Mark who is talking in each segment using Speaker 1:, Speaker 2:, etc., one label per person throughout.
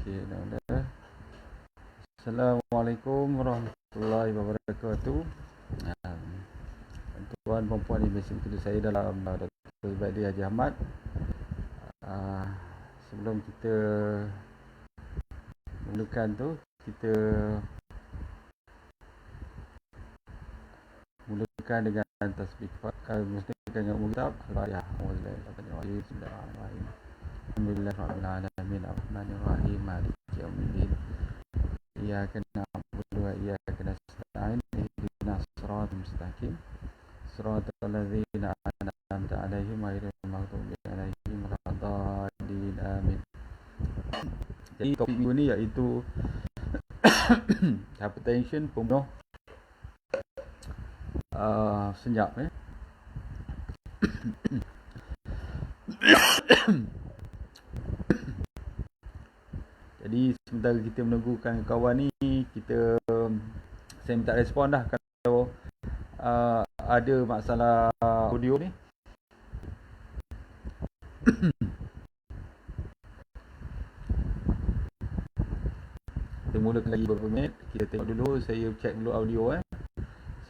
Speaker 1: Okey, dah. Assalamualaikum warahmatullahi wabarakatuh. Um, Tuan dan puan yang biasa bekerja saya dalam Dr. Ibaidi Haji Ahmad. Sebelum kita mulakan tu, kita mulakan dengan tasbih mulakan dengan kitab Al-Fatihah. Bismillahirrahmanirrahim. Alhamdulillahirabbil alamin arrahmanirrahim maliki yaumiddin. Iyyaka na'budu wa iyyaka nasta'in ihdinas siratal mustaqim siratal ladzina an'amta 'alaihim ghairil maghdubi 'alaihim waladdallin amin. Jadi topik minggu ni iaitu hypertension, pembunuh senyap. Jadi sementara kita menunggukan kawan ni, saya minta respon dah kalau ada masalah audio ni. Kita mulakan lagi beberapa minit. Kita tengok dulu, saya check dulu audio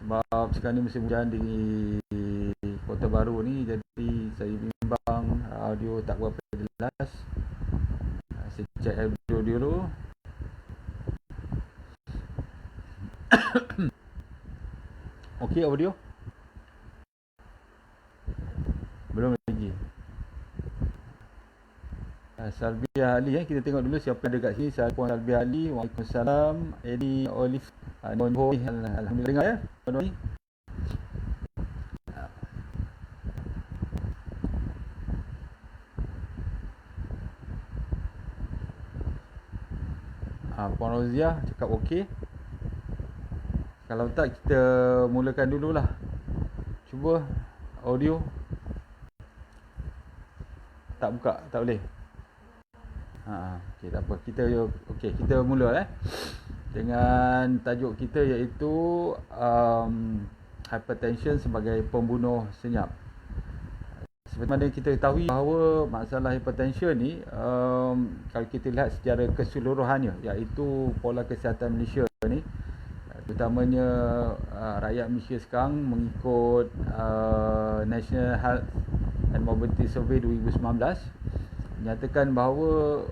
Speaker 1: sebab sekarang ni musim hujan di Kota Baru ni, jadi saya bimbang audio tak berapa jelas. Saya check audio dulu. Okey, audio? Belum lagi. Salbiah Ali, kita tengok dulu siapa ada kat sini. Puan Salbiah Ali, waalaikumsalam. Eddie Olive, alhamdulillah dengar ya. Puan ni. Puan Rozia cakap okey. Kalau tak, kita mulakan dululah. Cuba audio. Tak buka, tak boleh. Okey, tak apa. Kita mula dengan tajuk kita iaitu hypertension sebagai pembunuh senyap. Seperti mana kita ketahui bahawa masalah hypertension ni kalau kita lihat secara keseluruhannya, iaitu pola kesihatan Malaysia ni, terutamanya rakyat Malaysia sekarang mengikut National Health and Mobility Survey 2019 menyatakan bahawa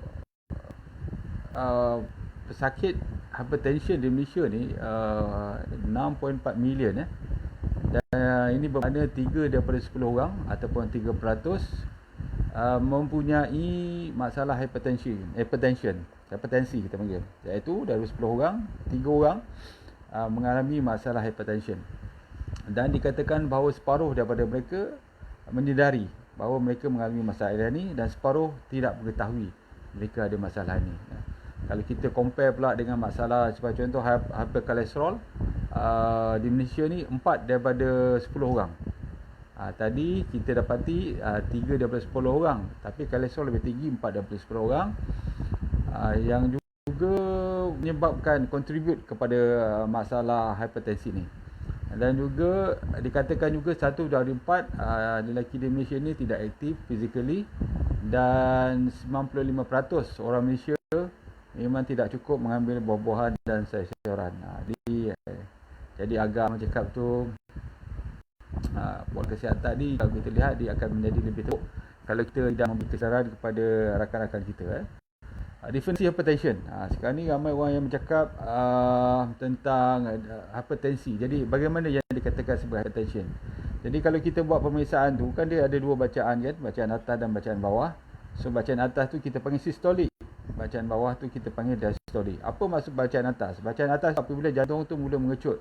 Speaker 1: pesakit hypertension di Malaysia ni 6.4 million dan ini bermakna 3 daripada 10 orang ataupun 3% mempunyai masalah hipertensi kita panggil, iaitu dari 10 orang 3 orang mengalami masalah hipertension, dan dikatakan bahawa separuh daripada mereka menyedari bahawa mereka mengalami masalah ini dan separuh tidak mengetahui mereka ada masalah ini. Kalau kita compare pula dengan masalah sebagai contoh hyperkolesterol, di Malaysia ni 4 daripada 10 orang. Tadi kita dapati 3 daripada 10 orang, tapi kolesterol lebih tinggi 4 daripada 10 orang, yang juga menyebabkan contribute kepada masalah hipertensi ni. Dan juga dikatakan juga 1 dari 4 lelaki di Malaysia ni tidak aktif physically, dan 95% orang Malaysia memang tidak cukup mengambil buah-buahan dan sayur-sayuran. Jadi agak macam cakap tu, pola kesihatan ni kalau kita lihat dia akan menjadi lebih teruk kalau kita tidak memberi kesedaran kepada rakan-rakan kita. Definisi hypertension. Sekarang ni ramai orang yang bercakap tentang hypertensi. Jadi bagaimana yang dikatakan sebagai hypertension? Jadi kalau kita buat pemeriksaan tu, kan dia ada 2 bacaan kan, bacaan atas dan bacaan bawah. So bacaan atas tu kita panggil sistolik, bacaan bawah tu kita panggil diastolik. Apa maksud bacaan atas? Bacaan atas apabila jantung tu mula mengecut.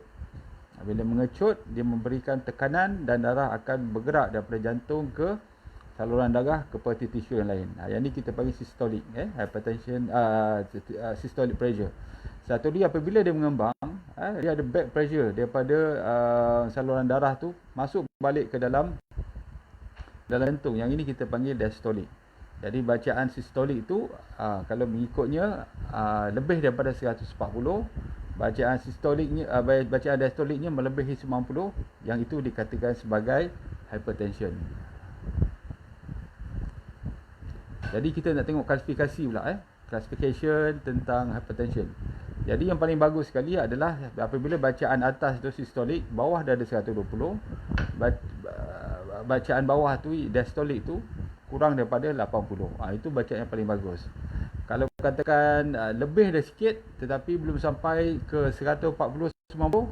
Speaker 1: Bila mengecut, dia memberikan tekanan dan darah akan bergerak daripada jantung ke saluran darah kepada tisu yang lain. Yang ni kita panggil systolic, hypertension, systolic pressure. Satu lagi apabila dia mengembang, dia ada back pressure daripada saluran darah tu masuk balik ke dalam jantung. Yang ini kita panggil diastolic. Jadi bacaan sistolik tu kalau mengikutnya lebih daripada 140, bacaan sistoliknya bacaan diastoliknya melebihi 90, yang itu dikatakan sebagai hypertension. Jadi kita nak tengok klasifikasi pula classification tentang hypertension. Jadi yang paling bagus sekali adalah apabila bacaan atas tu systolik, bawah dah ada 120, bacaan bawah tu diastolik tu kurang daripada 80. Itu bacaan yang paling bagus. Kalau katakan lebih dah sikit tetapi belum sampai ke 140 90,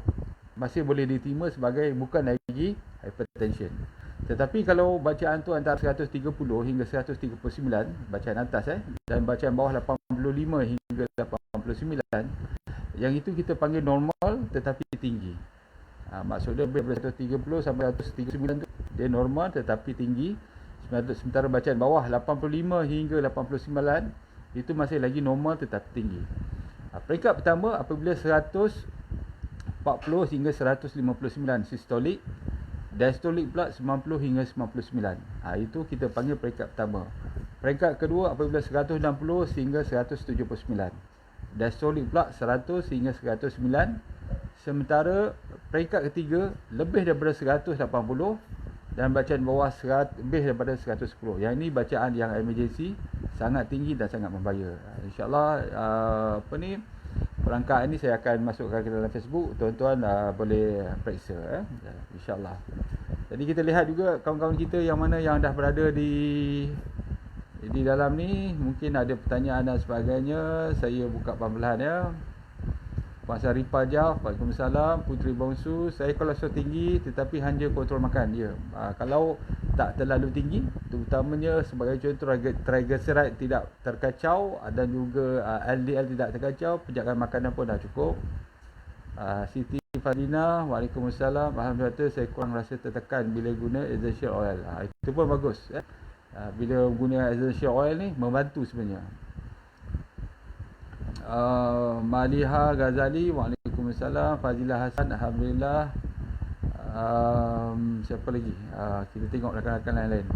Speaker 1: masih boleh diterima sebagai bukan lagi hypertension. Tetapi kalau bacaan tu antara 130 hingga 139 bacaan atas dan bacaan bawah 85 hingga 89, yang itu kita panggil normal tetapi tinggi. Maksudnya daripada 130 sampai 139 tu dia normal tetapi tinggi. Sementara bacaan bawah 85 hingga 89 itu masih lagi normal tetapi tinggi. Peringkat pertama apabila 140 hingga 159 sistolik, diastolik pula 90 hingga 99. Itu kita panggil peringkat pertama. Peringkat kedua apabila 160 hingga 179. Diastolik pula 100 hingga 109. Sementara peringkat ketiga lebih daripada 180 dan bacaan bawah lebih daripada 110. Yang ini bacaan yang emergency, sangat tinggi dan sangat membahaya. InsyaAllah perangkat ini saya akan masukkan ke dalam Facebook. Tuan-tuan boleh periksa InsyaAllah. Jadi kita lihat juga kawan-kawan kita yang mana yang dah berada di dalam ni, mungkin ada pertanyaan dan sebagainya. Saya buka perlahan ya. Puan Saripah Jaf, Waalaikumsalam. Puteri Bongsu, saya kolesterol tinggi tetapi hanya kontrol makan dia. Kalau tak terlalu tinggi, terutamanya sebagai contoh triglyceride tidak terkacau dan juga LDL tidak terkacau, penjagaan makanan pun dah cukup. Siti Fadina, Waalaikumsalam. Alhamdulillah saya kurang rasa tertekan bila guna essential oil. Itu pun bagus. Bila guna essential oil ni membantu sebenarnya. Maliha Ghazali, Waalaikumsalam. Fazilah Hasan, Alhamdulillah. Siapa lagi? Kita tengok rakan-rakan lain-lain.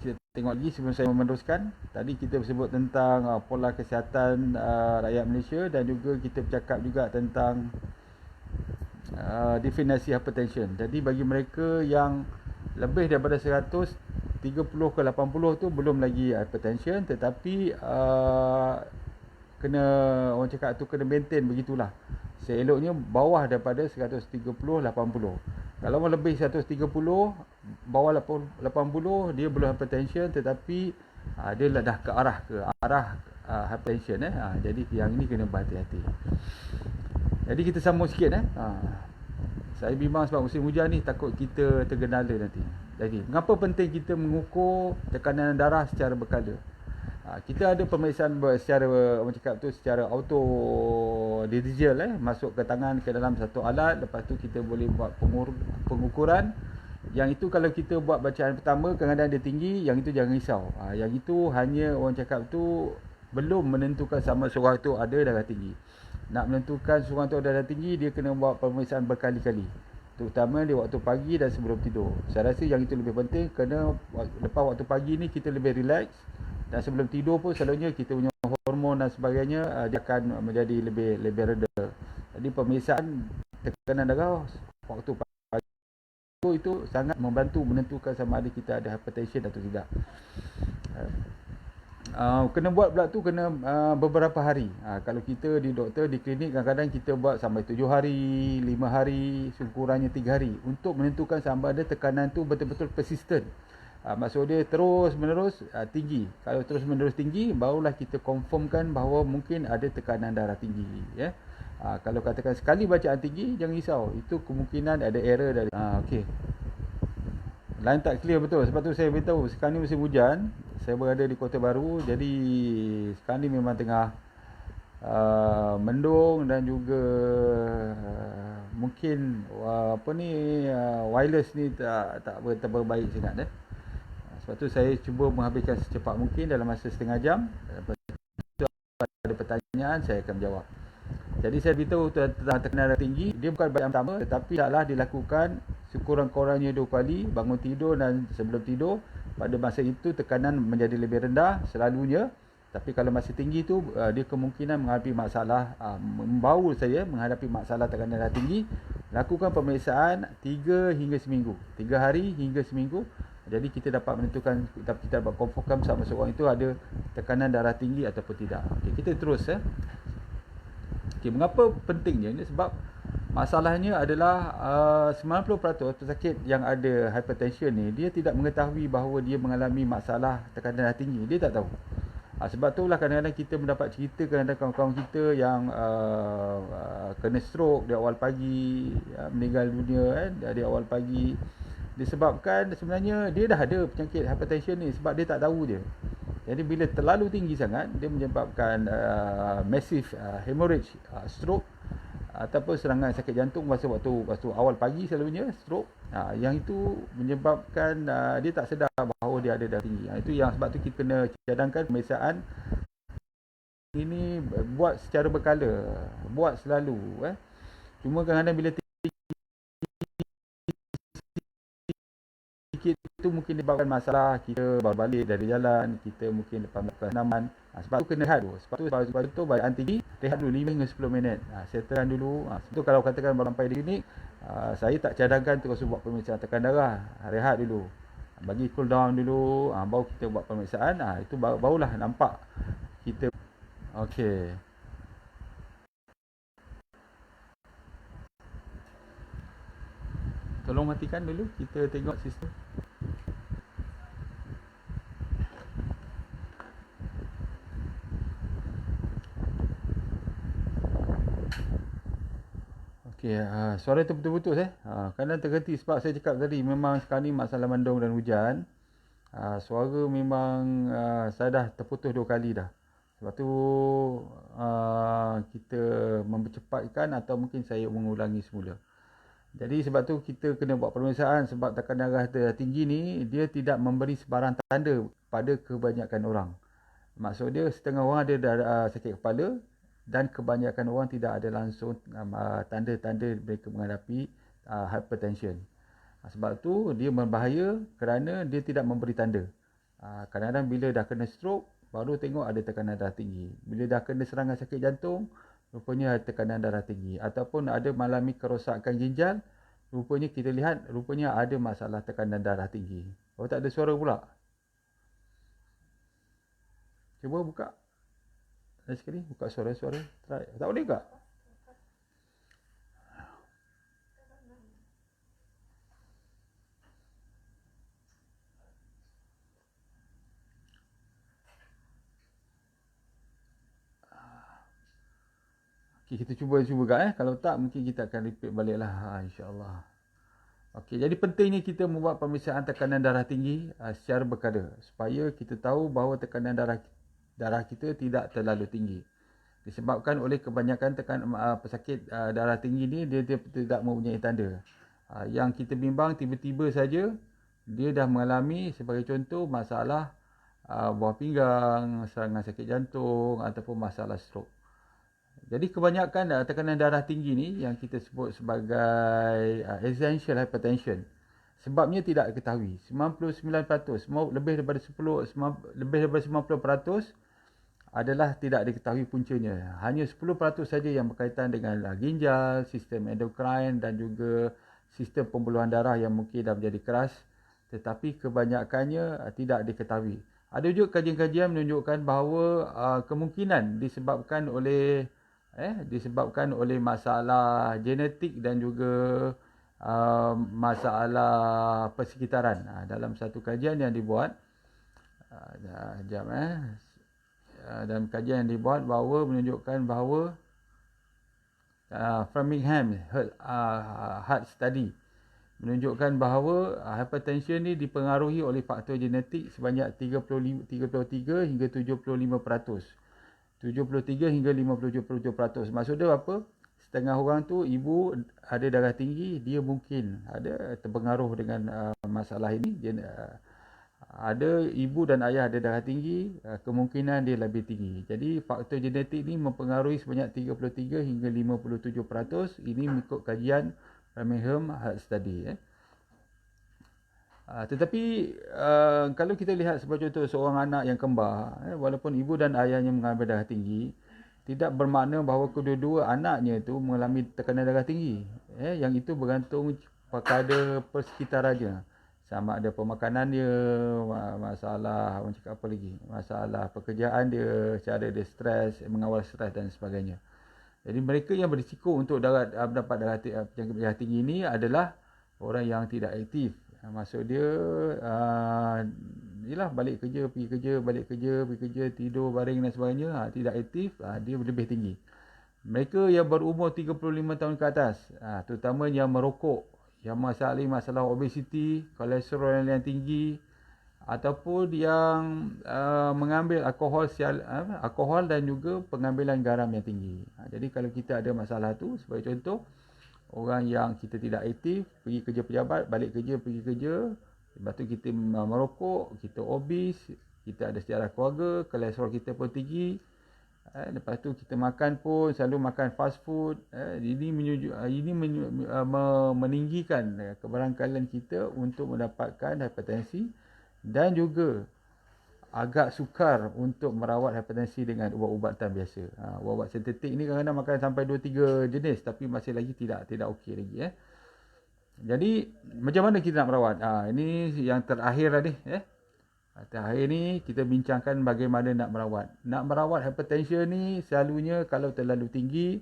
Speaker 1: Kita tengok lagi sebelum saya meneruskan. Tadi kita sebut tentang pola kesihatan rakyat Malaysia dan juga kita bercakap juga tentang definisi hypertension. Jadi bagi mereka yang lebih daripada 130 ke 80 tu belum lagi hypertension, tetapi kena, orang cakap tu kena maintain begitulah. Seeloknya bawah daripada 130 80. Kalau lebih 130 bawah 80 dia belum hypertension, tetapi dia dah ke arah hypertension jadi yang ini kena berhati-hati. Jadi kita sambung sikit Saya bimbang sebab musim hujan ni takut kita tergenala nanti. Jadi mengapa penting kita mengukur tekanan darah secara berkala? Kita ada pemeriksaan secara, orang cakap tu, secara auto digital masuk ke tangan ke dalam satu alat. Lepas tu kita boleh buat pengukuran. Yang itu kalau kita buat bacaan pertama kadang-kadang dia tinggi, yang itu jangan risau. Yang itu hanya, orang cakap tu, belum menentukan sama seorang tu ada darah tinggi. Nak menentukan seorang tu ada darah tinggi, dia kena buat pemeriksaan berkali-kali, terutama di waktu pagi dan sebelum tidur. Saya rasa yang itu lebih penting, kerana lepas waktu pagi ni kita lebih relax, dan sebelum tidur pun selalunya kita punya hormon dan sebagainya dia akan menjadi lebih reda. Jadi pemeriksaan tekanan darah waktu pagi itu sangat membantu menentukan sama ada kita ada hypertension atau tidak. Kena buat pula tu kena beberapa hari. Kalau kita di doktor, di klinik, kadang-kadang kita buat sampai 7 hari, 5 hari, sekurangnya 3 hari untuk menentukan sama ada tekanan tu betul-betul persistent. Maksud dia terus menerus tinggi. Kalau terus menerus tinggi, barulah kita confirmkan bahawa mungkin ada tekanan darah tinggi kalau katakan sekali bacaan tinggi, jangan risau, itu kemungkinan ada error dari okey. Line tak clear betul. Sebab tu saya beritahu, sekarang ni musim hujan, saya berada di Kota Baru, jadi sekarang ni memang tengah mendung dan juga mungkin wireless ni tak berbaik sangat Sebab tu saya cuba menghabiskan secepat mungkin dalam masa setengah jam. Lepas tu ada pertanyaan, saya akan menjawab. Jadi saya beritahu tentang tekanan darah tinggi, dia bukan bacaan pertama, tetapi taklah dilakukan sekurang-kurangnya 2 kali bangun tidur dan sebelum tidur. Pada masa itu tekanan menjadi lebih rendah selalunya. Tapi kalau masih tinggi tu, dia kemungkinan menghadapi masalah, membawa saya menghadapi masalah tekanan darah tinggi. Lakukan pemeriksaan 3 hingga seminggu. 3 hari hingga seminggu. Jadi kita dapat menentukan, kita dapat confirm sama seorang itu ada tekanan darah tinggi ataupun tidak. Okay, kita terus Okay, mengapa pentingnya? Ini sebab masalahnya adalah 90% pesakit yang ada hypertension ni, dia tidak mengetahui bahawa dia mengalami masalah tekanan darah tinggi. Dia tak tahu. Sebab itulah kadang-kadang kita mendapat cerita kadang-kadang kawan-kawan kita yang kena stroke di awal pagi, meninggal dunia di awal pagi. Disebabkan sebenarnya dia dah ada penyakit hypertension ni sebab dia tak tahu dia. Jadi bila terlalu tinggi sangat, dia menyebabkan massive hemorrhage, stroke ataupun serangan sakit jantung waktu awal pagi selalunya stroke. Yang itu menyebabkan dia tak sedar bahawa dia ada darah tinggi. Itu yang sebab tu kita kena cadangkan pemeriksaan ini buat secara berkala, buat selalu. Cuma kadang-kadang bila sikit tu mungkin disebabkan masalah kita baru balik dari jalan, kita mungkin lepas melakukan senaman. Sebab tu kena rehat dulu. Sebab tu bacaan tinggi, rehat dulu 5 hingga 10 minit. Settlekan dulu. Sebab tu kalau katakan baru sampai di klinik, saya tak cadangkan terus buat pemeriksaan tekanan darah. Rehat dulu. Bagi cool down dulu, baru kita buat pemeriksaan. Itu barulah nampak kita. Okey. Tolong matikan dulu, kita tengok sistem. Okey, suara tu betul-betul kadang terhenti sebab saya cakap tadi memang sekarang ni masalah mendung dan hujan. Suara memang saya dah terputus 2 kali dah. Sebab tu kita mempercepatkan atau mungkin saya mengulangi semula. Jadi sebab tu kita kena buat pemeriksaan sebab tekanan darah tinggi ni dia tidak memberi sebarang tanda pada kebanyakan orang. Maksud dia setengah orang ada sakit kepala dan kebanyakan orang tidak ada langsung tanda-tanda mereka menghadapi hypertension. Sebab tu dia berbahaya kerana dia tidak memberi tanda. Kadang-kadang bila dah kena stroke baru tengok ada tekanan darah tinggi. Bila dah kena serangan sakit jantung rupanya ada tekanan darah tinggi. Ataupun ada mengalami kerosakan ginjal, rupanya kita lihat rupanya ada masalah tekanan darah tinggi. Oh, tak ada suara pula. Cuba buka. Lagi sekali, buka suara-suara. Try. Tak boleh tak? Okay, kita cuba kalau tak mungkin kita akan repeat balik lah, insyaAllah. Okey, jadi pentingnya kita membuat pemeriksaan tekanan darah tinggi secara berkala supaya kita tahu bahawa tekanan darah kita tidak terlalu tinggi. Disebabkan oleh kebanyakan pesakit darah tinggi ni dia tidak mempunyai tanda. Yang kita bimbang tiba-tiba saja dia dah mengalami sebagai contoh masalah buah pinggang, serangan sakit jantung ataupun masalah stroke. Jadi kebanyakan tekanan darah tinggi ni yang kita sebut sebagai essential hypertension. Sebabnya tidak diketahui. 99%, lebih daripada 90% adalah tidak diketahui puncanya. Hanya 10% saja yang berkaitan dengan ginjal, sistem endokrin dan juga sistem pembuluhan darah yang mungkin dah menjadi keras. Tetapi kebanyakannya tidak diketahui. Ada juga kajian-kajian menunjukkan bahawa kemungkinan disebabkan oleh masalah genetik dan juga masalah persekitaran. Dalam satu kajian yang dibuat dalam kajian yang dibuat bahawa menunjukkan bahawa Framingham Heart Study menunjukkan bahawa hypertension ni dipengaruhi oleh faktor genetik sebanyak 33 hingga 75%. 73 hingga 57%. Maksud dia apa? Setengah orang tu ibu ada darah tinggi, dia mungkin ada terpengaruh dengan masalah ini. Dia ada ibu dan ayah ada darah tinggi, kemungkinan dia lebih tinggi. Jadi faktor genetik ni mempengaruhi sebanyak 33 hingga 57%. Ini mengikut kajian Framingham Heart Study. Tetapi kalau kita lihat sebagai contoh seorang anak yang kembar, walaupun ibu dan ayahnya mengalami darah tinggi, tidak bermakna bahawa kedua-dua anaknya itu mengalami tekanan darah tinggi. Yang itu bergantung kepada persekitarannya. Sama ada pemakanan dia, masalah orang cakap apa lagi, masalah pekerjaan dia, cara dia stres, mengawal stres dan sebagainya. Jadi mereka yang berisiko untuk mendapat penyakit darah tinggi ini adalah orang yang tidak aktif. Maksud dia yalah, balik kerja, pergi kerja, balik kerja, pergi kerja, tidur, baring dan sebagainya, tidak aktif, dia lebih tinggi. Mereka yang berumur 35 tahun ke atas, terutama yang merokok, yang masalah obesiti, kolesterol yang tinggi, ataupun yang mengambil alkohol dan juga pengambilan garam yang tinggi. Jadi kalau kita ada masalah tu, sebagai contoh, orang yang kita tidak aktif, pergi kerja pejabat, balik kerja, pergi kerja, lepas tu kita merokok, kita obes, kita ada sejarah keluarga, kolesterol kita pun tinggi, lepas tu kita makan pun selalu makan fast food, ini meninggikan kebarangkalian kita untuk mendapatkan hipertensi, dan juga agak sukar untuk merawat hipertensi dengan ubat-ubatan biasa. Ubat-ubat sintetik ni kadang-kadang makan sampai 2-3 jenis tapi masih lagi tidak okey lagi. Jadi macam mana kita nak merawat? Ini yang terakhir lah ni. Terakhir ni kita bincangkan bagaimana nak merawat. Nak merawat hypertension ni selalunya kalau terlalu tinggi,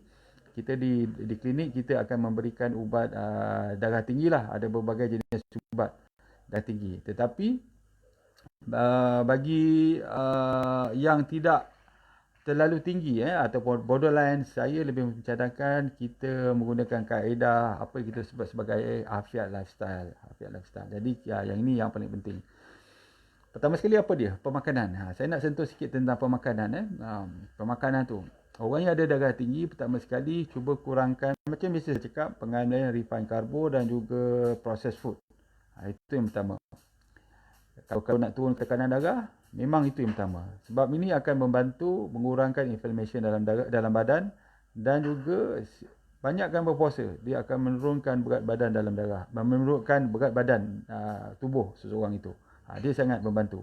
Speaker 1: kita di klinik kita akan memberikan ubat darah tinggi lah. Ada berbagai jenis ubat darah tinggi. Tetapi bagi yang tidak terlalu tinggi ataupun borderline, saya lebih mencadangkan kita menggunakan kaedah apa kita sebut sebagai afiat lifestyle. Jadi yang ini yang paling penting. Pertama sekali apa dia? Pemakanan. Saya nak sentuh sikit tentang pemakanan. Pemakanan tu, orang yang ada darah tinggi, pertama sekali cuba kurangkan, macam biasa saya cakap, pengambilan refined karbo dan juga processed food. Itu yang pertama. Kalau nak turun tekanan darah, memang itu yang pertama. Sebab ini akan membantu mengurangkan inflammation dalam badan, dan juga banyakkan berpuasa. Dia akan menurunkan berat badan dalam darah, menurunkan berat badan tubuh seseorang itu. Dia sangat membantu.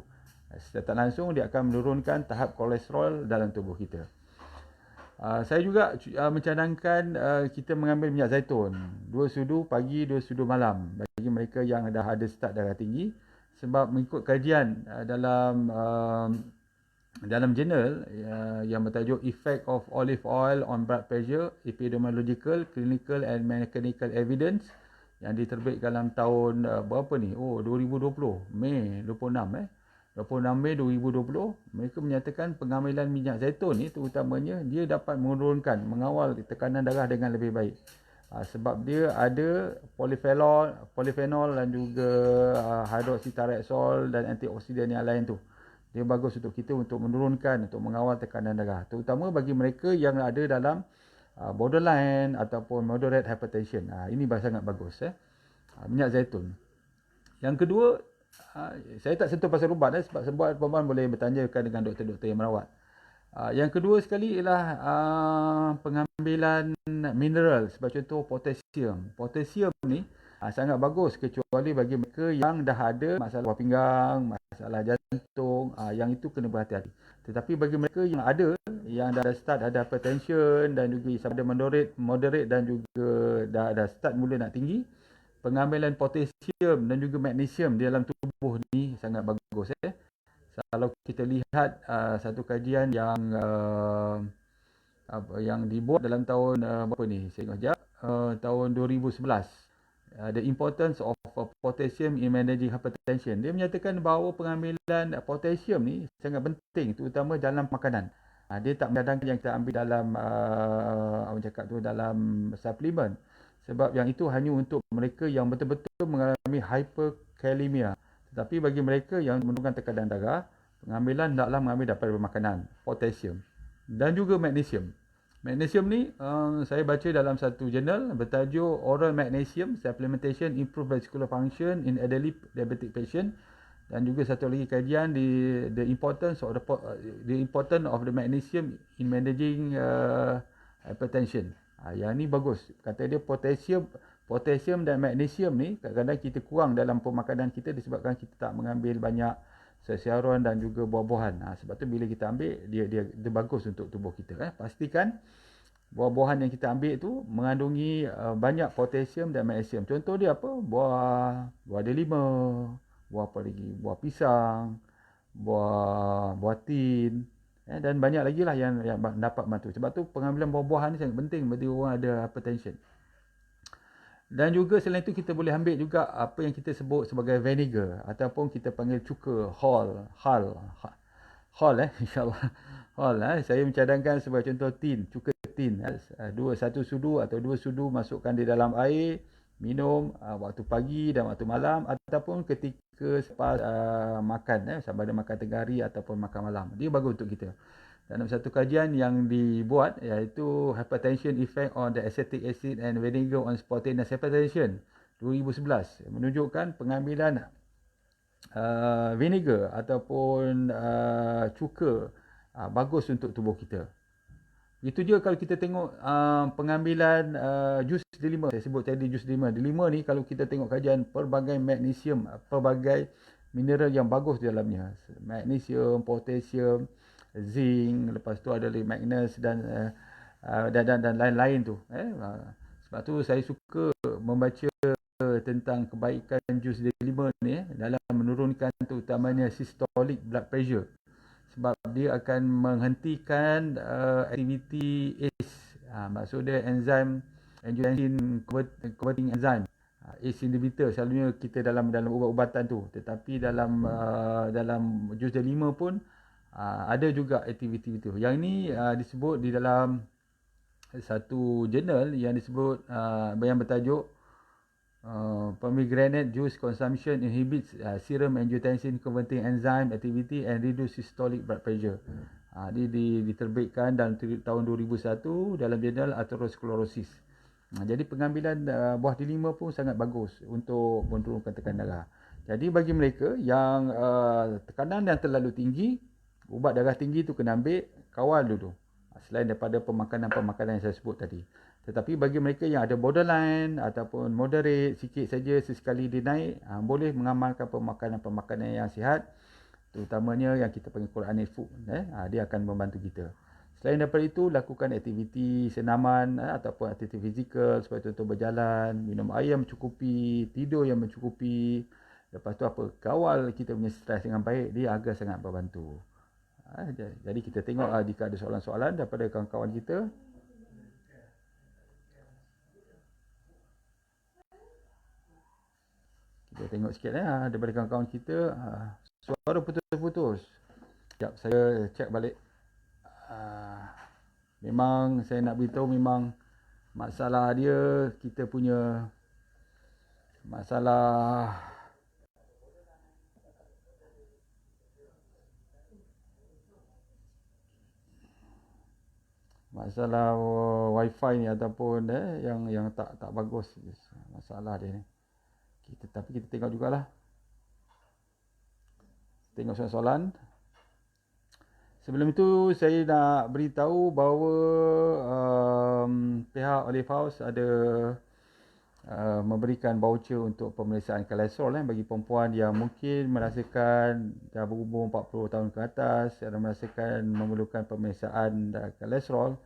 Speaker 1: Secara tak langsung dia akan menurunkan tahap kolesterol dalam tubuh kita. Saya juga mencadangkan kita mengambil minyak zaitun 2 sudu pagi, 2 sudu malam bagi mereka yang dah ada start darah tinggi. Sebab mengikut kajian dalam jurnal yang bertajuk Effect of Olive Oil on Blood Pressure, Epidemiological, Clinical and Mechanical Evidence, yang diterbitkan dalam tahun berapa ni? 2020, Mei 26 26 Mei 2020, mereka menyatakan pengambilan minyak zaitun ni terutamanya dia dapat mengawal tekanan darah dengan lebih baik. Sebab dia ada polyphenol dan juga hydroxytyrosol dan antioksidan yang lain tu. Dia bagus untuk kita untuk menurunkan, untuk mengawal tekanan darah. Terutama bagi mereka yang ada dalam borderline ataupun moderate hypertension. Ini sangat bagus. Minyak zaitun. Yang kedua, saya tak sentuh pasal ubat sebab semua perempuan boleh bertanyakan dengan doktor-doktor yang merawat. Yang kedua sekali ialah pengambilan mineral, sebagai contoh potasium. Potasium ni sangat bagus kecuali bagi mereka yang dah ada masalah buah pinggang, masalah jantung, yang itu kena berhati-hati. Tetapi bagi mereka yang dah start ada hypertension dan juga ada moderate dan juga dah start mula nak tinggi, pengambilan potasium dan juga magnesium di dalam tubuh ni sangat bagus. Kalau kita lihat satu kajian yang dibuat dalam tahun berapa ni? Saya ingat tahun 2011. The importance of potassium in managing hypertension. Dia menyatakan bahawa pengambilan potasium ni sangat penting, terutama dalam makanan. Dia tak menyadangkan yang kita ambil dalam dalam suplemen. Sebab yang itu hanya untuk mereka yang betul-betul mengalami hyperkalemia. Tetapi bagi mereka yang menurunkan tekanan darah, pengambilan hendaklah mengambil daripada makanan, potasium dan juga magnesium. Magnesium ni saya baca dalam satu jurnal bertajuk Oral Magnesium Supplementation Improve Vascular Function in Elderly Diabetic Patient, dan juga satu lagi kajian the importance of the magnesium in managing hypertension. Yang ni bagus. Kata dia potasium dan magnesium ni kadang-kadang kita kurang dalam pemakanan kita disebabkan kita tak mengambil banyak sayuran dan juga buah-buahan. Sebab tu bila kita ambil dia bagus untuk tubuh kita. Pastikan Buah-buahan yang kita ambil tu mengandungi banyak potasium dan magnesium. Contoh dia apa? Buah delima, buah apa lagi? Buah pisang, buah tin, dan banyak lagi lah yang dapat bantu. Sebab tu pengambilan buah-buahan ni sangat penting bagi orang ada hypertension. Dan juga selain itu kita boleh ambil juga apa yang kita sebut sebagai vinegar ataupun kita panggil cuka, hal insyaAllah. Saya mencadangkan sebagai contoh cuka tin. Satu sudu atau 2 sudu masukkan di dalam air, minum waktu pagi dan waktu malam ataupun ketika selepas makan, sama ada makan tengah hari ataupun makan malam. Dia bagus untuk kita. Dalam satu kajian yang dibuat iaitu Hypertension Effect on the Acetic Acid and Vinegar on Spontaneous Hypertension 2011 menunjukkan pengambilan vinegar ataupun cuka bagus untuk tubuh kita. Itu je kalau kita tengok pengambilan jus delima. Saya sebut tadi jus delima. Delima ni kalau kita tengok kajian pelbagai magnesium, pelbagai mineral yang bagus di dalamnya. Magnesium, potasium, zinc, lepas tu ada magnesium dan lain-lain tu. Sebab tu saya suka membaca tentang kebaikan jus delima ni dalam menurunkan terutamanya systolic blood pressure. Sebab dia akan menghentikan aktiviti ACE. Maksud dia enzim angiotensin converting enzyme. ACE inhibitor selalunya kita dalam ubat-ubatan tu. Tetapi dalam jus delima pun ada juga aktiviti itu. Yang ini disebut di dalam satu jurnal yang disebut yang bertajuk Pomegranate Juice Consumption Inhibits Serum Angiotensin Converting Enzyme Activity and Reduce Systolic Blood Pressure. Diterbitkan dalam tahun 2001 dalam jurnal Atherosclerosis. Jadi pengambilan buah delima pun sangat bagus untuk menurunkan tekanan darah. Jadi bagi mereka yang tekanan yang terlalu tinggi, ubat darah tinggi tu kena ambil kawal dulu. Selain daripada pemakanan yang saya sebut tadi. Tetapi bagi mereka yang ada borderline ataupun moderate, sikit saja sesekali dia naik, boleh mengamalkan pemakanan yang sihat. Terutamanya yang kita panggil Quranic food. Dia akan membantu kita. Selain daripada itu, lakukan aktiviti senaman ataupun aktiviti fizikal seperti contoh berjalan, minum air yang mencukupi, tidur yang mencukupi. Lepas tu kawal kita punya stres dengan baik, dia agak sangat membantu. Jadi kita tengok jika ada soalan-soalan daripada kawan-kawan kita. Kita tengok sikit daripada kawan-kawan kita. Suara putus-putus. Sekejap saya cek balik. Memang saya nak beritahu memang masalah dia, kita punya masalah wifi ni ataupun yang tak bagus masalah dia ni. Tapi kita tengok jugalah. Tengok soalan-soalan. Sebelum itu saya nak beritahu bahawa pihak Olive House ada memberikan voucher untuk pemeriksaan kolesterol bagi perempuan yang mungkin merasakan dah berumur 40 tahun ke atas, yang merasakan memerlukan pemeriksaan kolesterol.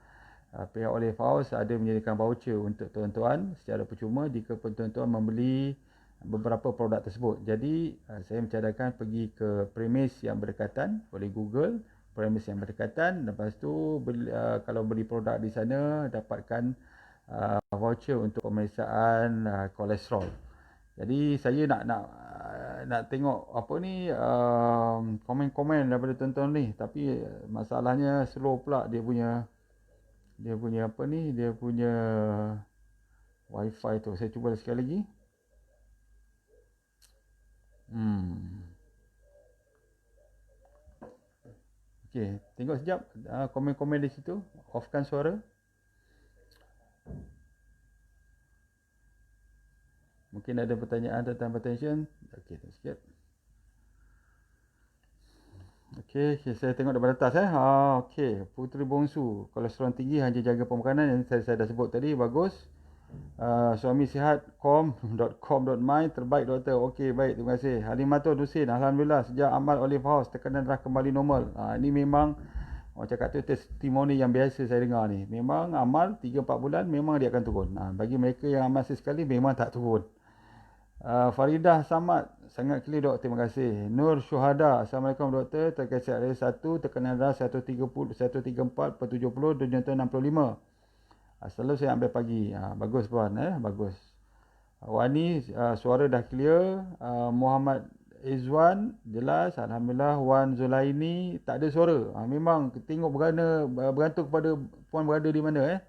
Speaker 1: Pihak Olive House ada menyediakan voucher untuk tuan-tuan secara percuma jika tuan-tuan membeli beberapa produk tersebut. Jadi saya mencadangkan pergi ke premis yang berdekatan, boleh Google premis yang berdekatan, lepas tu kalau beli produk di sana dapatkan voucher untuk pemeriksaan kolesterol. Jadi saya nak tengok komen-komen daripada tuan-tuan ni, tapi masalahnya slow pula dia punya wifi tu. Saya cuba sekali lagi. Okey, tengok sekejap komen-komen di situ. Offkan suara. Mungkin ada pertanyaan tentang hypertension. Okey, tengok sikit. Okey, saya tengok daripada atas okey, puteri bongsu, kolesterol tinggi hanya jaga pemakanan yang saya dah sebut tadi, bagus. Suami sihat com.my terbaik doktor. Okey, baik, terima kasih. Halimatul Husin, alhamdulillah sejak amal Olive House tekanan darah kembali normal. Ini memang Orang cakap tu testimoni yang biasa saya dengar ni. Memang amal 3-4 bulan memang dia akan turun. Bagi mereka yang amal sesekali memang tak turun. Faridah Samad, sangat clear dok, terima kasih. Nur Syuhada, Assalamualaikum doktor, terkait area 1, tekanan darah 134/70, denyata 65. Selalu saya ambil pagi. Bagus puan, bagus. Wani, suara dah clear. Muhammad Izwan, jelas. Alhamdulillah. Wan Zulaini, tak ada suara. Memang tengok bergantung kepada puan berada di mana.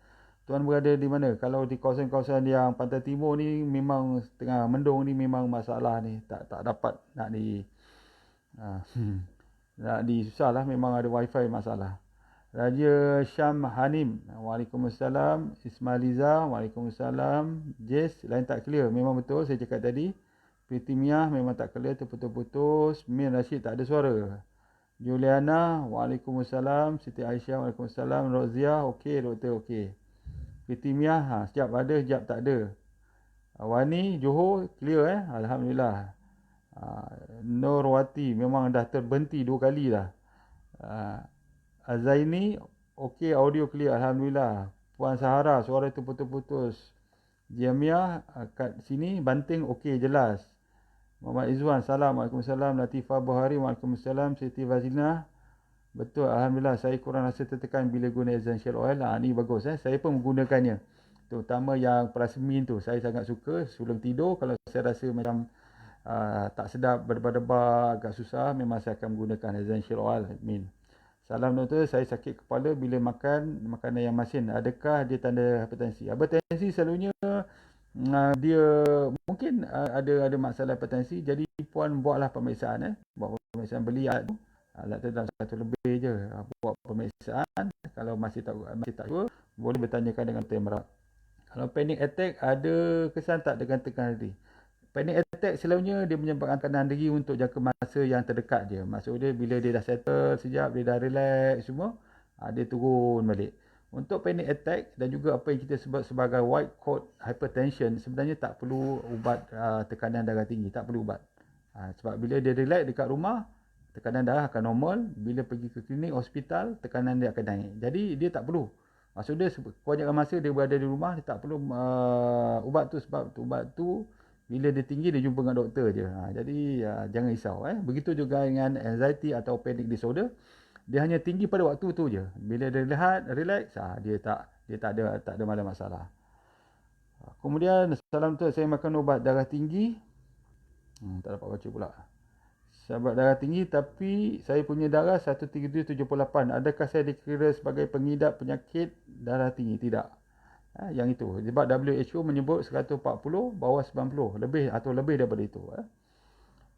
Speaker 1: Tuan berada di mana. Kalau di kawasan-kawasan yang pantai timur ni, memang tengah mendung ni memang masalah ni. Tak dapat nak susah lah. Memang ada wifi masalah. Raja Syam Hanim, Waalaikumsalam. Ismailiza, Waalaikumsalam. Jess, lain tak clear. Memang betul saya cakap tadi. Pritimiah memang tak clear, terputus-putus. Min Rashid tak ada suara. Juliana, Waalaikumsalam. Siti Aisyah, Waalaikumsalam. Rozia, okey doktor, okey. Pritimiah, sekejap ada, sekejap tak ada. Wani, Johor, clear Alhamdulillah. Nurwati, memang dah terbenti 2 kali dah. Azaini, okey, audio clear, Alhamdulillah. Puan Sahara, suara terputus-putus. Jamiah, kat sini, Banting, okey, jelas. Muhammad Izwan, salam, Waalaikumsalam. Latifah Buhari, Waalaikumsalam. Siti Fazina, betul, Alhamdulillah. Saya kurang rasa tertekan bila guna essential oil. Ni bagus. Saya pun menggunakannya. Terutama yang plasmin tu. Saya sangat suka. Sebelum tidur, kalau saya rasa macam tak sedap, berdebar-debar, agak susah, memang saya akan menggunakan essential oil. Salam doktor, saya sakit kepala bila makan makanan yang masin. Adakah dia tanda hipertensi? Hipertensi selalunya dia mungkin ada masalah hipertensi. Jadi puan buatlah pemeriksaan. Buat pemeriksaan, beli alat tu. Alat tu dalam 1 lebih je. Buat pemeriksaan. Kalau masih tak sure, boleh bertanyakan dengan doktor yang merawat. Kalau panic attack, ada kesan tak dengan tekanan hati? Panic attack selalunya dia menyebabkan tekanan diri untuk jangka masa yang terdekat je. Maksud dia bila dia dah settle sekejap, dia dah relax semua, dia turun balik. Untuk panic attack dan juga apa yang kita sebut sebagai white coat hypertension, sebenarnya tak perlu ubat tekanan darah tinggi, tak perlu ubat. Sebab bila dia relax dekat rumah, tekanan darah akan normal. Bila pergi ke klinik, hospital, tekanan dia akan naik. Jadi dia tak perlu. Maksud dia kebanyakan masa dia berada di rumah, dia tak perlu ubat tu, sebab ubat tu bila dia tinggi dia jumpa dengan doktor je. Jadi jangan risau. Begitu juga dengan anxiety atau panic disorder. Dia hanya tinggi pada waktu tu je. Bila dia relax, dia tak ada masalah. Kemudian, salam tu, saya makan ubat darah tinggi. Tak dapat baca pula. Sahabat darah tinggi, tapi saya punya darah 137/78. Adakah saya dikira sebagai pengidap penyakit darah tinggi? Tidak. Yang itu. Sebab WHO menyebut 140 bawah 90. Lebih atau lebih daripada itu.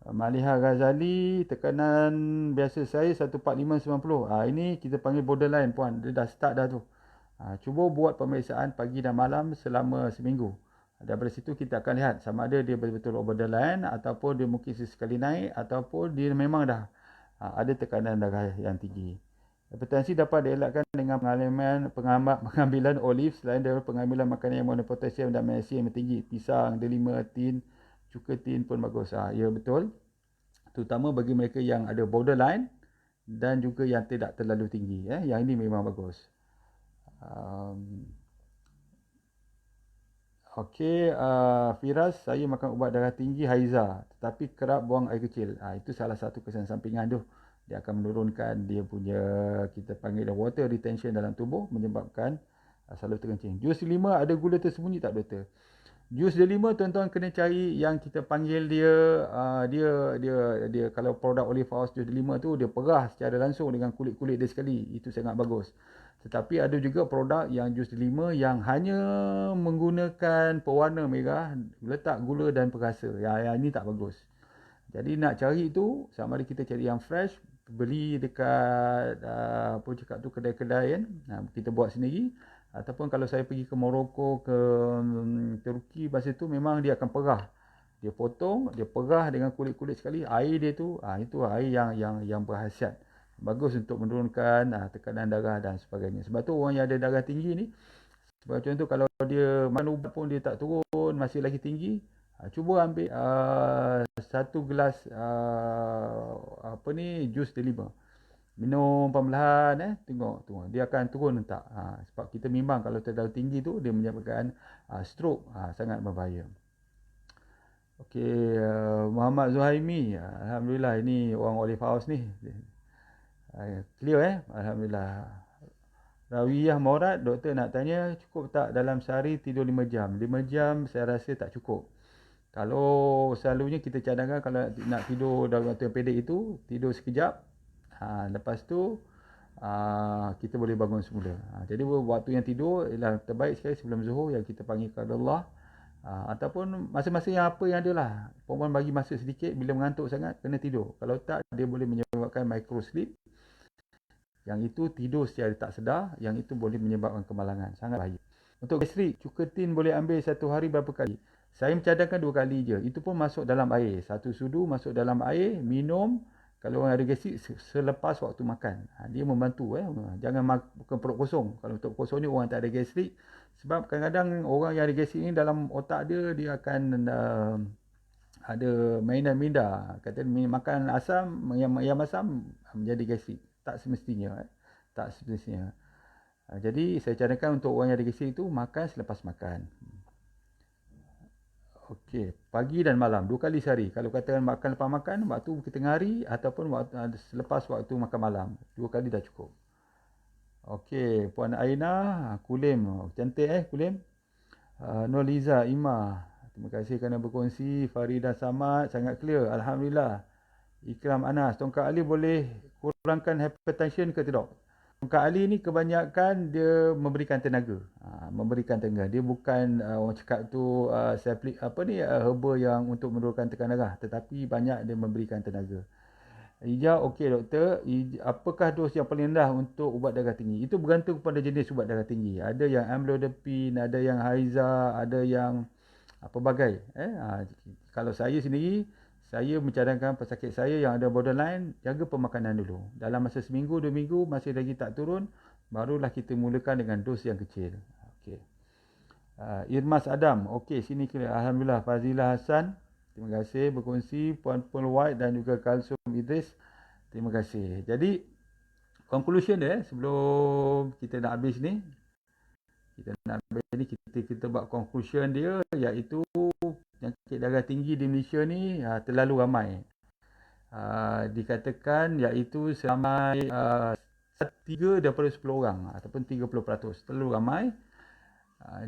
Speaker 1: Maliha Ghazali, tekanan biasa saya 145/90. Ini kita panggil borderline puan. Dia dah start dah tu. Cuba buat pemeriksaan pagi dan malam selama seminggu. Daripada situ kita akan lihat sama ada dia betul-betul borderline ataupun dia mungkin sesekali naik ataupun dia memang dah ada tekanan darah yang tinggi. Hipertensi dapat dielakkan dengan pengambilan olive selain daripada pengambilan makanan yang mengandung potasium dan magnesium yang tinggi. Pisang, delima, tin, cuka tin pun bagus. Ya betul. Terutama bagi mereka yang ada borderline dan juga yang tidak terlalu tinggi. Yang ini memang bagus. Okey, Firas, saya makan ubat darah tinggi Haiza tetapi kerap buang air kecil. Itu salah satu kesan sampingan tu. Dia akan menurunkan dia punya, kita panggil water retention dalam tubuh, menyebabkan selalu terkencing. Jus delima ada gula tersembunyi tak doktor? Jus delima tuan-tuan kena cari yang kita panggil dia kalau produk Olive House jus delima tu dia perah secara langsung dengan kulit-kulit dia sekali. Itu sangat bagus. Tetapi ada juga produk yang jus delima yang hanya menggunakan pewarna merah, letak gula dan perasa. Yang ini tak bagus. Jadi nak cari tu, sama ada kita cari yang fresh, beli dekat kedai-kedai kan. Kita buat sendiri. Ataupun kalau saya pergi ke Morocco, ke Turki, masa tu memang dia akan perah. Dia potong, dia perah dengan kulit-kulit sekali. Air dia tu, itu air yang berkhasiat. Bagus untuk menurunkan tekanan darah dan sebagainya. Sebab tu orang yang ada darah tinggi ni, sebagai contoh kalau dia makan ubat pun dia tak turun, masih lagi tinggi, cuba ambil 1 gelas jus delima. Minum perlahan, tengok dia akan turun tak. Sebab kita bimbang kalau terlalu tinggi tu dia menyebabkan stroke, sangat berbahaya. Okey, Muhammad Zuhaimi, alhamdulillah ini orang Olive House ni. Clear alhamdulillah. Rawiyah Maurad, doktor nak tanya cukup tak dalam sehari tidur 5 jam? 5 jam saya rasa tak cukup. Kalau selalunya kita cadangkan kalau nak tidur dalam waktu yang pendek itu, tidur sekejap. Lepas tu kita boleh bangun semula. Jadi waktu yang tidur ialah terbaik sekali sebelum zuhur yang kita panggil qadallah. Ataupun masa-masa yang apa yang ada lah. Perempuan bagi masa sedikit bila mengantuk sangat kena tidur. Kalau tak dia boleh menyebabkan micro sleep. Yang itu tidur secara tak sedar, yang itu boleh menyebabkan kemalangan. Sangat bahaya. Untuk gastrik, cukatin boleh ambil satu hari berapa kali? Saya mencadangkan 2 kali je. Itu pun masuk dalam air. Satu sudu masuk dalam air, minum. Kalau orang ada gastrik, selepas waktu makan. Dia membantu. Jangan bukan perut kosong. Kalau perut kosong ni orang tak ada gastrik. Sebab kadang-kadang orang yang ada gastrik ni dalam otak dia, dia akan ada mainan minda. Kata makan asam, yang asam menjadi gastrik. Tak semestinya. Tak semestinya. Jadi saya cadangkan untuk orang yang ada gastrik itu makan selepas makan. Okey, pagi dan malam 2 kali sehari. Kalau katakan makan lepas makan waktu tengah hari ataupun selepas waktu makan malam, 2 kali dah cukup. Okey, Puan Aina, Kulim, cantik Kulim. Noliza Ima, terima kasih kerana berkongsi. Farida Samad, sangat clear, alhamdulillah. Ikram Anas, tongkat Ali boleh kurangkan hypertension ke tidak? Tongkat Ali ni kebanyakan dia memberikan tenaga. Memberikan tenaga. Dia bukan orang cakap tu herba yang untuk menurunkan tekanan darah, tetapi banyak dia memberikan tenaga. Ija, okey doktor, apakah dos yang paling rendah untuk ubat darah tinggi? Itu bergantung kepada jenis ubat darah tinggi. Ada yang amlodipine, ada yang Hyza, ada yang pelbagai. Kalau saya sendiri, saya mencadangkan pesakit saya yang ada borderline, jaga pemakanan dulu. Dalam masa seminggu, 2 minggu, masih lagi tak turun, barulah kita mulakan dengan dos yang kecil. Okey. Irmas Adam, okey, sini kira. Alhamdulillah. Fazilah Hassan, terima kasih berkongsi. Puan White dan juga Kalsum Idris, terima kasih. Jadi, conclusion dia, sebelum kita nak habis ni, kita buat conclusion dia, iaitu penyakit darah tinggi di Malaysia ni terlalu ramai. Dikatakan iaitu seramai 3 daripada 10 orang ataupun 30%. Terlalu ramai.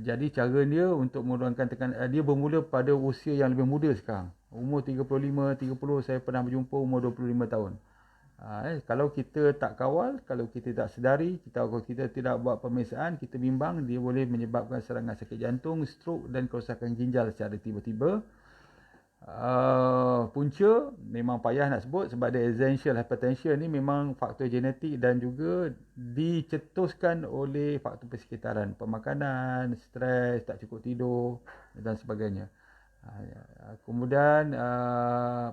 Speaker 1: Jadi cara dia untuk menurunkan tekanan, dia bermula pada usia yang lebih muda sekarang. Umur 35, 30, saya pernah berjumpa umur 25 tahun. Kalau kita tak kawal, kalau kita tak sedari, kalau kita tidak buat pemeriksaan, kita bimbang, dia boleh menyebabkan serangan sakit jantung, stroke dan kerosakan ginjal secara tiba-tiba. Punca memang payah nak sebut sebab ada essential hypertension ni memang faktor genetik dan juga dicetuskan oleh faktor persekitaran, pemakanan, stres, tak cukup tidur dan sebagainya. Kemudian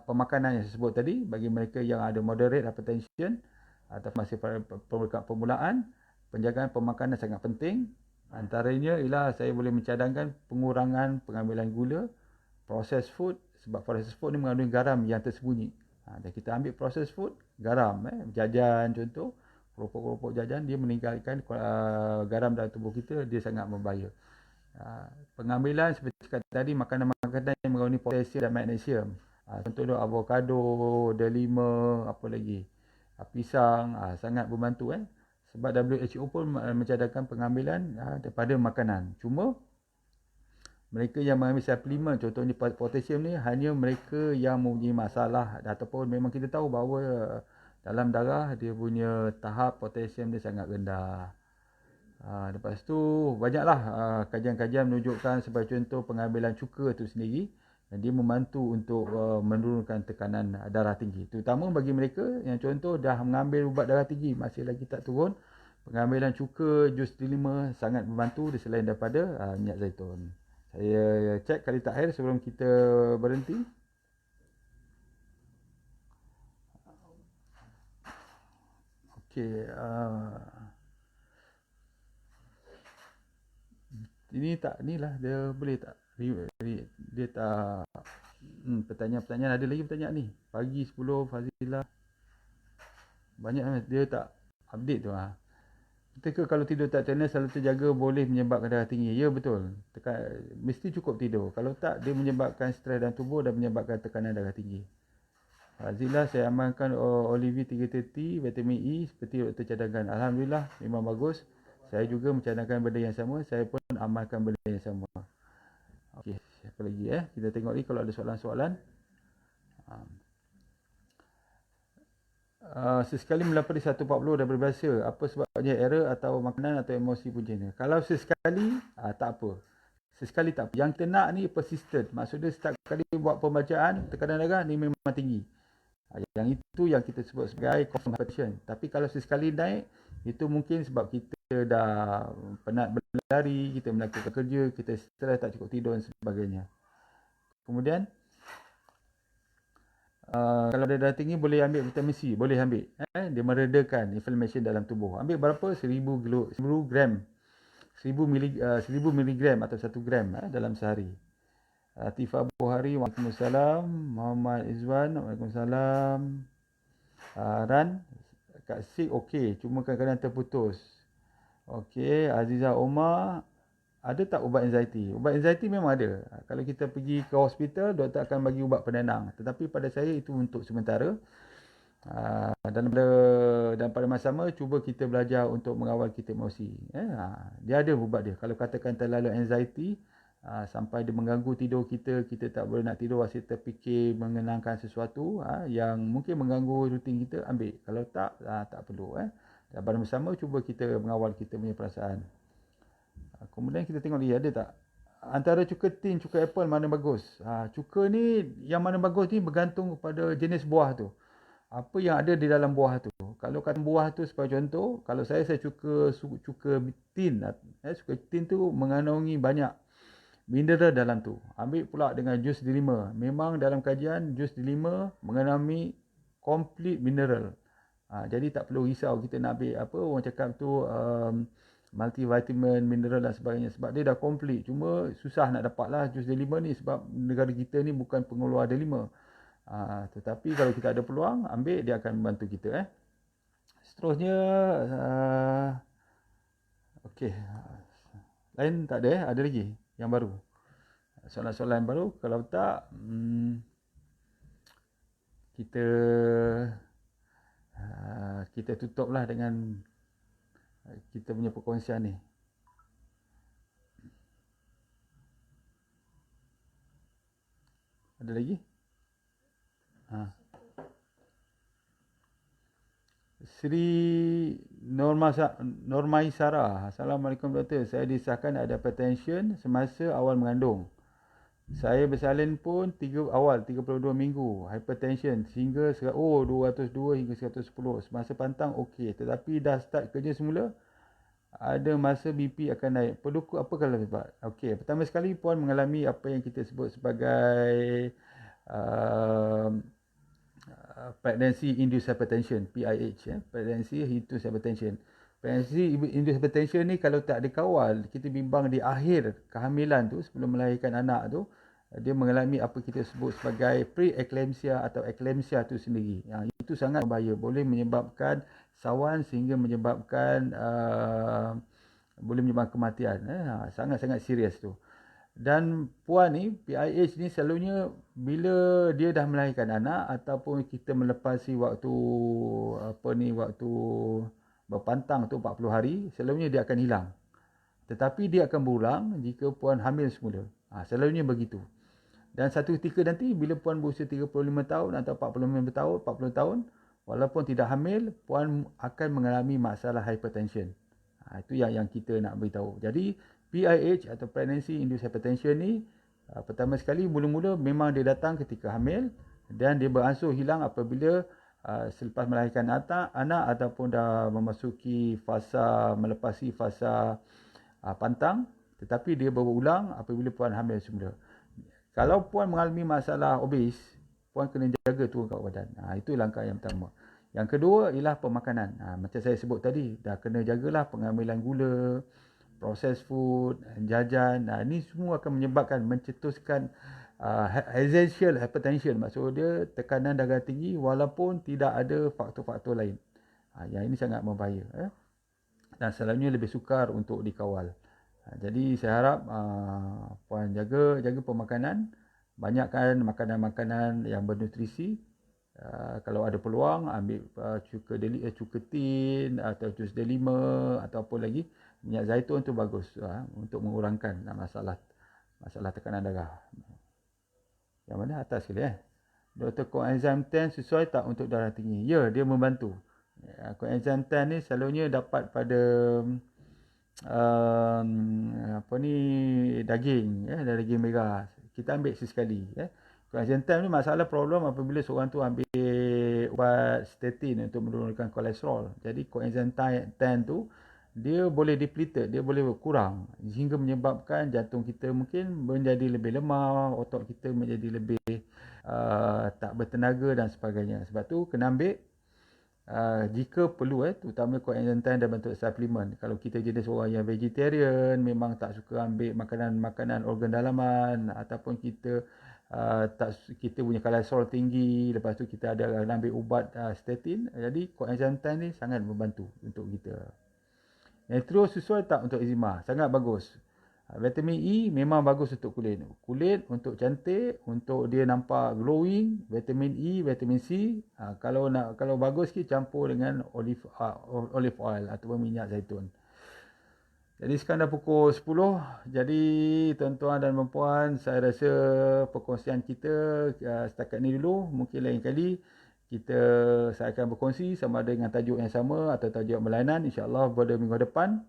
Speaker 1: pemakanan yang saya sebut tadi, bagi mereka yang ada moderate hypertension atau masih pada permulaan, penjagaan pemakanan sangat penting. Antaranya ialah saya boleh mencadangkan pengurangan pengambilan gula, processed food, sebab processed food ni mengandung garam yang tersembunyi. Dan kita ambil processed food, garam, jajan contoh, keropok-keropok jajan, dia meninggalkan garam dalam tubuh kita, dia sangat berbahaya. Pengambilan seperti cakap tadi, makanan-makanan yang mengandungi potasium dan magnesium. Contohnya avocado, delima, apa lagi, pisang, sangat membantu. Sebab WHO pun mencadangkan pengambilan daripada makanan. Cuma mereka yang mengambil suplemen, contohnya potasium ni, hanya mereka yang mempunyai masalah ataupun memang kita tahu bahawa dalam darah dia punya tahap potasium dia sangat rendah. Lepas tu banyaklah kajian-kajian menunjukkan sebagai contoh pengambilan cuka tu sendiri, dan dia membantu untuk menurunkan tekanan darah tinggi. Terutama bagi mereka yang contoh dah mengambil ubat darah tinggi masih lagi tak turun, pengambilan cuka, jus delima sangat membantu selain daripada minyak zaitun. Saya cek kali terakhir sebelum kita berhenti. Okey, ini tak, ni lah dia boleh tak dia tak pertanyaan-pertanyaan, ada lagi pertanyaan ni. Pagi 10 Fazilah. Banyak dia tak update tu. Kita ke kalau tidur tak tenang selalu terjaga boleh menyebabkan darah tinggi. Ya betul. Mesti cukup tidur. Kalau tak dia menyebabkan stres dalam tubuh dan menyebabkan tekanan darah tinggi. Zila saya amalkan Olivi 330 vitamin E seperti doktor cadangkan. Alhamdulillah memang bagus. Saya juga mencadangkan benda yang sama. Saya pun amalkan benda yang sama. Okey, siapa lagi Kita tengok ni kalau ada soalan-soalan. Sesekali melapari 140 dah berbahasa. Apa sebabnya error atau makanan atau emosi puncanya? Kalau sesekali, tak apa. Sesekali tak apa. Yang kita nak ni persistent. Maksudnya setiap kali buat pembacaan, tekanan darah ni memang tinggi. Yang itu yang kita sebut sebagai competition. Tapi kalau sesekali naik, itu mungkin sebab kita dah penat berlari, kita melakukan kerja, kita stres, tak cukup tidur dan sebagainya. Kemudian, kalau darah tinggi boleh ambil vitamin C, boleh ambil. Dia meredakan inflammation dalam tubuh. Ambil berapa? 1000 gram. 1000 miligram atau 1 gram dalam sehari. Latifah Buhari, Waalaikumsalam. Muhammad Izwan, Waalaikumsalam. Ran, Kak Sik okey, cuma kadang-kadang terputus. Okey, Aziza Omar, ada tak ubat anxiety? Ubat anxiety memang ada. Kalau kita pergi ke hospital, doktor akan bagi ubat penenang. Tetapi pada saya itu untuk sementara. Dan pada masa sama, cuba kita belajar untuk mengawal kita emosi. Dia ada ubat dia. Kalau katakan terlalu anxiety, sampai dia mengganggu tidur kita, kita tak boleh nak tidur, asyik terfikir mengenangkan sesuatu yang mungkin mengganggu rutin kita, ambil. Kalau tak, tak perlu. Dan pada masa sama, cuba kita mengawal kita punya perasaan. Kemudian kita tengok dia ada tak antara cuka tin, cuka apple mana bagus. Cuka ni yang mana bagus ni bergantung kepada jenis buah tu, apa yang ada di dalam buah tu. Kalau kata buah tu sebagai contoh, kalau saya cuka tin. Cuka tin tu mengandungi banyak mineral dalam tu. Ambil pula dengan jus delima. Memang dalam kajian jus delima mengandungi complete mineral. Jadi tak perlu risau kita nak ambil apa orang cakap tu multivitamin, mineral dan sebagainya, sebab dia dah komplit. Cuma susah nak dapat lah jus delima ni sebab negara kita ni bukan pengeluar delima. Tetapi kalau kita ada peluang, ambil, dia akan membantu kita. Seterusnya okey, lain tak ada ada lagi yang baru, soalan-soalan yang baru? Kalau tak, kita tutuplah dengan kita punya perkongsian ni. Ada lagi? Sri Normaisara. Assalamualaikum doktor. Saya disahkan ada hypertension semasa awal mengandung. Saya bersalin pun awal 32 minggu. Hypertension sehingga 202 hingga 110. Semasa pantang okey. Tetapi dah start kerja semula, ada masa BP akan naik. Perlu apa kalau sebab? Okey, pertama sekali puan mengalami apa yang kita sebut sebagai pregnancy induced hypertension, PIH. Pregnancy induced hypertension. Pregnancy induced hypertension ni kalau tak dikawal, kita bimbang di akhir kehamilan tu, sebelum melahirkan anak tu, dia mengalami apa kita sebut sebagai pre-eclampsia atau eclampsia tu sendiri. Itu sangat berbahaya, boleh menyebabkan sawan sehingga menyebabkan kematian. Sangat-sangat serius tu. Dan puan ni, PIH ni selalunya bila dia dah melahirkan anak ataupun kita melepasi waktu waktu berpantang tu 40 hari, selalunya dia akan hilang. Tetapi dia akan berulang jika puan hamil semula. Selalunya begitu. Dan satu ketika nanti bila puan berusia 35 tahun atau 40 tahun, walaupun tidak hamil, puan akan mengalami masalah hypertension. Itu yang kita nak beritahu. Jadi PIH atau pregnancy induced hypertension ni, pertama sekali mula-mula memang dia datang ketika hamil dan dia beransur hilang apabila selepas melahirkan anak ataupun dah memasuki melepasi fasa pantang, tetapi dia berulang apabila puan hamil semula. Kalau puan mengalami masalah obes, puan kena jaga turun kat badan. Itu langkah yang pertama. Yang kedua ialah pemakanan. Macam saya sebut tadi, dah kena jagalah pengambilan gula, processed food, jajan. Ini semua akan menyebabkan mencetuskan essential hypertension. Maksud dia tekanan darah tinggi walaupun tidak ada faktor-faktor lain. Yang ini sangat berbahaya. Dan selalunya lebih sukar untuk dikawal. Jadi saya harap puan jaga pemakanan, banyakkan makanan-makanan yang bernutrisi. Kalau ada peluang ambil cuka tin atau jus delima atau apa lagi, minyak zaitun tu bagus untuk mengurangkan masalah tekanan darah. Yang mana atas sekali Dr. Coenzyme 10 sesuai tak untuk darah tinggi? Ya, dia membantu. Coenzyme 10 ni selalunya dapat pada daging, daging merah. Kita ambil sesekali. Coenzyme 10 ni masalah problem apabila seorang tu ambil ubat statin untuk menurunkan kolesterol. Jadi coenzyme 10 tu dia boleh depleted, dia boleh berkurang sehingga menyebabkan jantung kita mungkin menjadi lebih lemah, otot kita menjadi lebih tak bertenaga dan sebagainya. Sebab tu kena ambil jika perlu terutama coenzyme 10 dalam bentuk suplemen. Kalau kita jenis orang yang vegetarian, memang tak suka ambil makanan organ dalaman, ataupun kita kita punya kolesterol tinggi, lepas tu kita ada ambil ubat statin, jadi coenzyme 10 ni sangat membantu untuk kita. Nitro sesuai tak untuk eczema? Sangat bagus. Vitamin E memang bagus untuk kulit. Kulit untuk cantik, untuk dia nampak glowing, vitamin E, vitamin C. Kalau bagus sikit campur dengan olive oil ataupun minyak zaitun. Jadi sekarang dah pukul 10. Jadi tuan-tuan dan puan-puan, saya rasa perkongsian kita setakat ni dulu. Mungkin lain kali saya akan berkongsi sama ada dengan tajuk yang sama atau tajuk berlainan, insya-Allah pada minggu depan.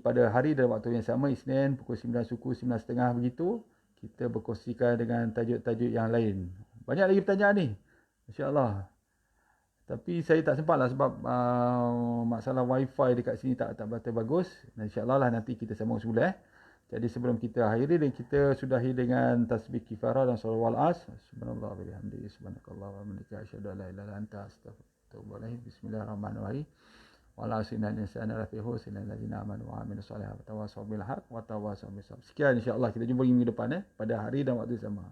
Speaker 1: Pada hari dan waktu yang sama, Isnin pukul 9 suku 9.30 begitu, kita berkongsikan dengan tajuk-tajuk yang lain. Banyak lagi pertanyaan ni, insya-Allah. Tapi saya tak sempat lah sebab masalah wifi dekat sini tak berapa bagus. InsyaAllah lah nanti kita sambung semula. Jadi sebelum kita akhiri, dan kita sudahi dengan tasbih kifarah dan salawat as. Subhanallah wa bihamdihi, subhanakallah wa bihamdika, asyhadu an la ilaha illa anta, astaghfiruka. Bismillahirrahmanirrahim. Wala asina insana lafi husnil ladzina amanu wa amilus solihati wa tawassaw bil haqq wa tawassaw bis sabr. Sekian, insya-Allah kita jumpa lagi minggu depan pada hari dan waktu sama.